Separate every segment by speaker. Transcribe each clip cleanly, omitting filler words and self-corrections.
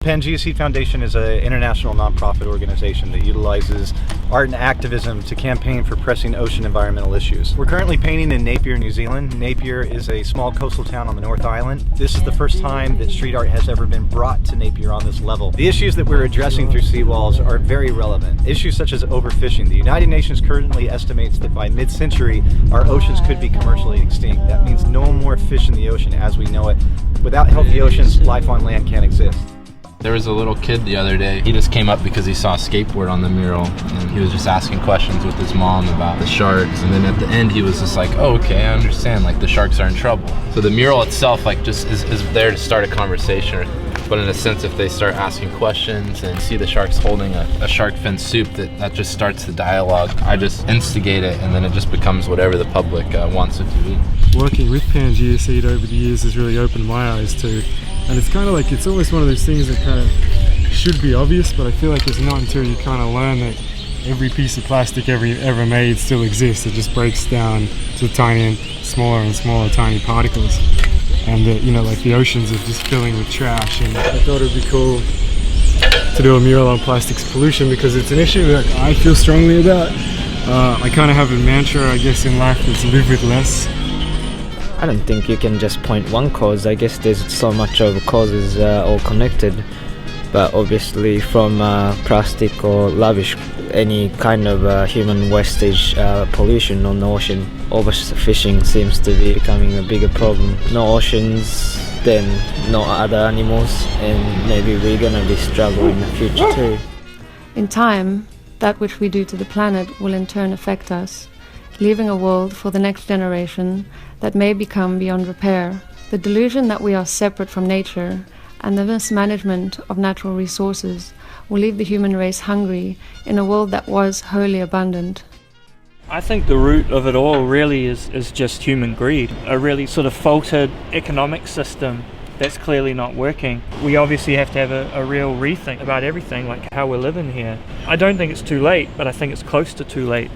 Speaker 1: PangeaSeed Foundation is an international nonprofit organization that utilizes art and activism to campaign for pressing ocean environmental issues. We're currently painting in Napier, New Zealand. Napier is a small coastal town on the North Island. This is the first time that street art has ever been brought to Napier on this level. The issues that we're addressing through seawalls are very relevant. Issues such as overfishing. The United Nations currently estimates that by mid-century, our oceans could be commercially extinct. That means no more fish in the ocean as we know it. Without healthy oceans, life on land can't exist.
Speaker 2: There was a little kid the other day. He just came up because he saw a skateboard on the mural, and he was just asking questions with his mom about the sharks. And then at the end, he was just like, "Oh, okay, I understand. Like the sharks are in trouble." So the mural itself, like, just is there to start a conversation. But in a sense, if they start asking questions and see the sharks holding a shark fin soup, that just starts the dialogue. I just instigate it, and then it just becomes whatever the public wants it to be.
Speaker 3: Working with PangeaSeed over the years has really opened my eyes too. And it's kind of like, it's almost one of those things that kind of should be obvious, but I feel like it's not until you kind of learn that every piece of plastic ever made still exists. It just breaks down to tiny, smaller and smaller tiny particles. And that, you know, like the oceans are just filling with trash. And I thought it would be cool to do a mural on plastics pollution because it's an issue that I feel strongly about. I kind of have a mantra, I guess, in life that's live with less.
Speaker 4: I don't think you can just point one cause. I guess there's so much of causes all connected. But obviously from plastic or lavish, any kind of human wastage pollution on the ocean, overfishing seems to be becoming a bigger problem. No oceans, then no other animals, and maybe we're gonna be struggling in the future too.
Speaker 5: In time, that which we do to the planet will in turn affect us, leaving a world for the next generation that may become beyond repair. The delusion that we are separate from nature and the mismanagement of natural resources will leave the human race hungry in a world that was wholly abundant.
Speaker 6: I think the root of it all really is just human greed, a really sort of faltered economic system that's clearly not working. We obviously have to have a real rethink about everything, like how we're living here. I don't think it's too late, but I think it's close to too late.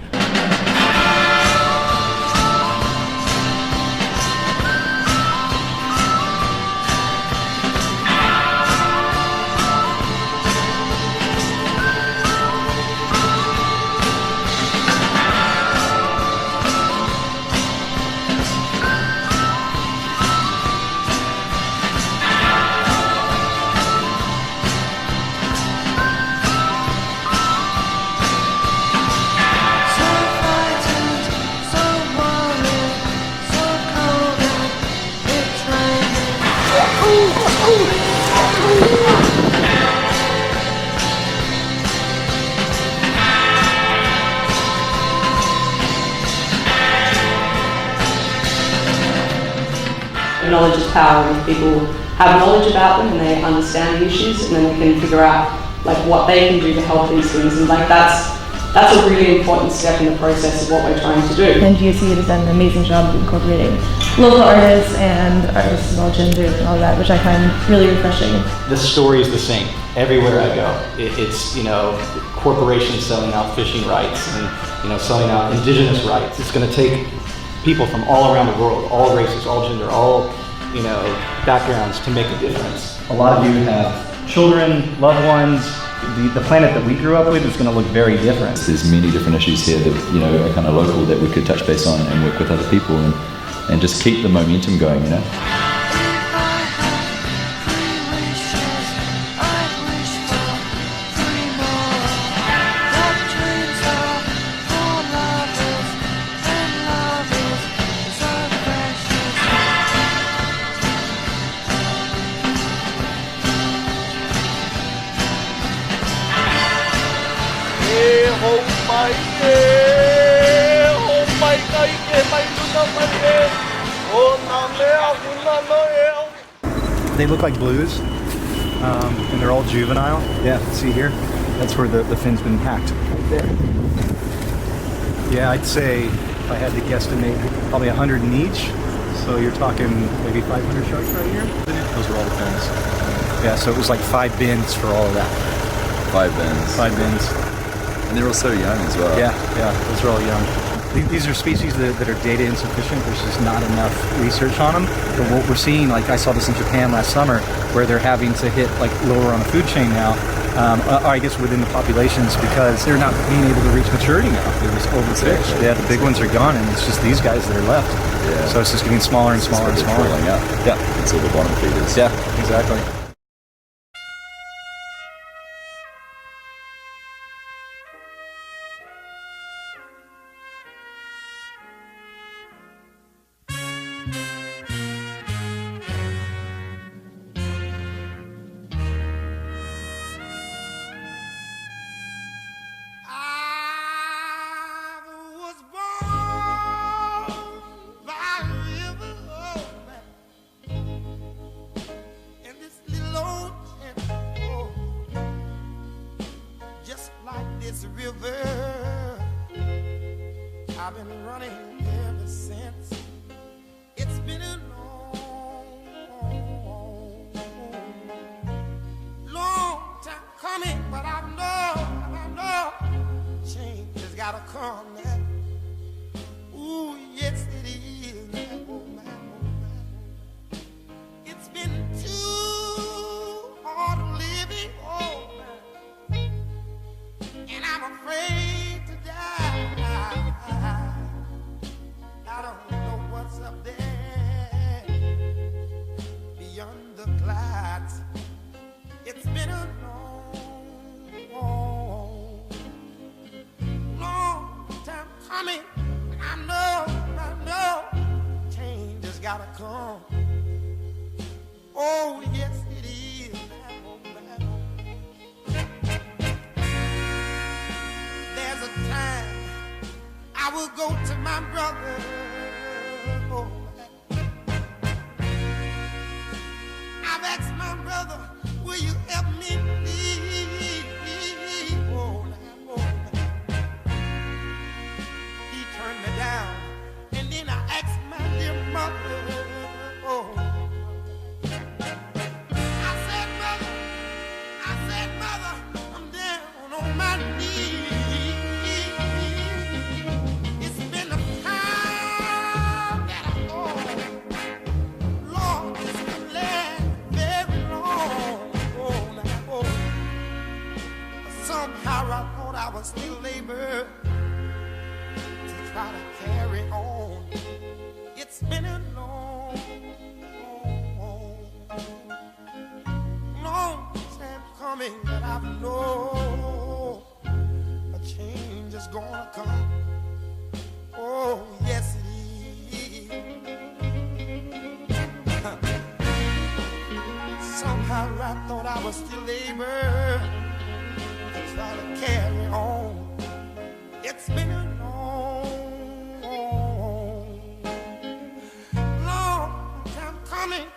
Speaker 7: Knowledge is power, and if people have knowledge about them and they understand the issues, and then they can figure out like what they can do to help these things, and like that's a really important step in the process of what we're trying to do.
Speaker 8: PangeaSeed has done an amazing job of incorporating local artists and artists of all genders and all that, which I find really refreshing.
Speaker 1: The story is the same everywhere I go. It's, you know, corporations selling out fishing rights and, you know, selling out indigenous rights. It's going to take people from all around the world, all races, all gender, all, you know, backgrounds to make a difference.
Speaker 9: A lot of you have children, loved ones. The planet that we grew up with is going to look very different.
Speaker 10: There's many different issues here that, you know, are kind of local that we could touch base on and work with other people and just keep the momentum going, you know.
Speaker 1: They look like blues, and they're all juvenile. Yeah, see here? That's where the fin's been packed, right there. Yeah, I'd say, if I had to guesstimate, probably 100 in each. So you're talking maybe 500 sharks right here? Those are all the fins. Yeah, so it was like 5 bins for all of that.
Speaker 10: 5 bins.
Speaker 1: 5 bins.
Speaker 10: And they're all so young as well.
Speaker 1: Yeah, those are all young. These are species that are data insufficient. There's just not enough research on them. But what we're seeing, like I saw this in Japan last summer, where they're having to hit like lower on the food chain now, or I guess within the populations, because they're not being able to reach maturity now. They're just overfished. Yeah, the big ones are gone, and it's just these guys that are left.
Speaker 10: Yeah.
Speaker 1: So it's just getting smaller and smaller and smaller.
Speaker 10: Falling out.
Speaker 1: Yeah.
Speaker 10: It's all the bottom feeders.
Speaker 1: Yeah, exactly.
Speaker 11: I've been running ever since. It's been a long time coming, but I know change has gotta come now. Ooh, yes it is. Oh man. It's been too hard living, oh man, and I'm afraid to die. I don't know what's up there beyond the clouds. It's been a long time coming. I know, change has gotta come. Oh, yes it is. There's a time I will go to my brother. Oh, I've asked my brother, will you help me please? Oh, he turned me down, and then I asked my dear mother. Oh, I said, mother, I'm down on my knees. I was still able to try to carry on. It's been a long time coming, but I know a change is gonna come. Oh, yes it is. Somehow I thought I was still able try to carry on. It's been a long time coming.